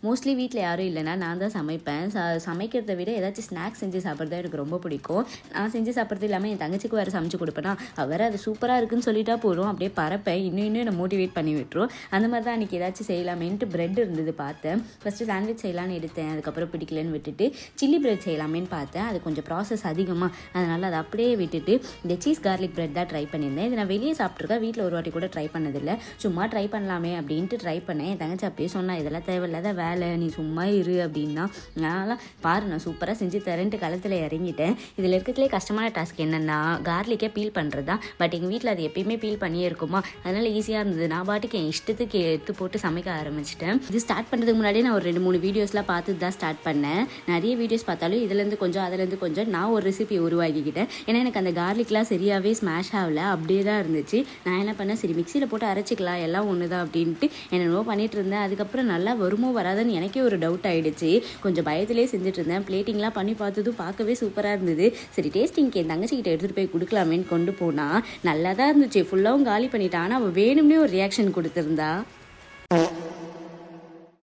Mostly வீட்டில் யாரும் இல்லைனா நான் தான் சமைப்பேன். சமைக்கிறத விட ஏதாச்சும் ஸ்நாக்ஸ் செஞ்சு சாப்பிட்றது எனக்கு ரொம்ப பிடிக்கும். நான் செஞ்சு சாப்பிட்றது இல்லாமல் என் தங்கச்சிக்கு வேறு சமைச்சு கொடுப்பேனா, அவர் அது சூப்பராக இருக்குன்னு சொல்லிட்டா போதும், அப்படியே பறப்பேன், இன்னும் என்னை மோட்டிவேட் பண்ணி விட்டுரும். அந்த மாதிரி தான் அன்றைக்கி ஏதாச்சும் செய்யலாமேன்ட்டு பிரெட் இருந்தது பார்த்தேன். ஃபஸ்ட்டு சாண்ட்விச் செய்யலான்னு எடுத்தேன், அதுக்கப்புறம் பிடிக்கலன்னு விட்டுட்டு சில்லி பிரெட் செய்யலாமேன்னு பார்த்தேன். அது கொஞ்சம் ப்ராசஸ் அதிகமாக, அதனால் அதை அப்படியே விட்டுட்டு இந்த சீஸ் கார்லிக் பிரெட் தான் ட்ரை பண்ணியிருந்தேன். இது நான் வெளியே சாப்பிட்ருக்கேன், வீட்டில் ஒரு வாட்டி கூட ட்ரை பண்ணதில்லை. சும்மா ட்ரை பண்ணலாமே அப்படின்ட்டு ட்ரை பண்ணேன். என் தங்கச்சி அப்படியே சொன்னா, இதெல்லாம் தேவையில்லாத வேலை, நீ சும்மா இரு அப்படின்னா. நான்லாம் பாரு நான் சூப்பராக செஞ்சு தரேன்ட்டு களத்தில் இறங்கிட்டேன். இதில் இருக்கிறதுலே கஷ்டமான டாஸ்க் என்னென்னா கார்லிக்கே பீல் பண்ணுறது தான். பட் எங்கள் வீட்டில் அது எப்பயுமே பீல் பண்ணியே இருக்குமா, அதனால் ஈஸியாக இருந்தது. நான் பாட்டுக்கு என் இஷ்டத்துக்கு எடுத்து போட்டு சமைக்க ஆரம்பிச்சிட்டேன். இது ஸ்டார்ட் பண்ணுறதுக்கு முன்னாடியே நான் ஒரு 2-3 வீடியோஸ்லாம் பார்த்து தான் ஸ்டார்ட் பண்ணேன். நிறைய வீடியோஸ் பார்த்தாலும் இதுலேருந்து கொஞ்சம் அதுலேருந்து கொஞ்சம் நான் ஒரு ரெசிபி உருவாக்கிக்கிட்டேன். ஏன்னா எனக்கு அந்த கார்லிக்லாம் சரியாகவே ஸ்மாஷ் ஆகலை, அப்படியே தான் இருந்துச்சு. நான் என்ன பண்ணேன், சரி மிக்சியில் போட்டு அரைச்சிக்கலாம், எல்லாம் ஒன்று தான் அப்படின்ட்டு என்னென்னவோ பண்ணிட்டு இருந்தேன். அதுக்கப்புறம் நல்லா வருமோ வராதுன்னு எனக்கே ஒரு டவுட் ஆகிடுச்சு. கொஞ்சம் பயத்திலே செஞ்சுட்டு இருந்தேன். பிளேட்டிங்லாம் பண்ணி பார்த்ததும் பார்க்கவே சூப்பராக இருந்தது. சரி டேஸ்டிங்க்கு என் தங்கச்சிக்கிட்ட எடுத்துகிட்டு போய் கொடுக்கலாமேன்னு கொண்டு போனால் நல்லா தான் இருந்துச்சு. ஃபுல்லாகவும் காலி பண்ணிட்டான். ஆனால் அவள் வேணும்னே ஒரு ரியாக்ஷன் கொடுத்துருந்தா.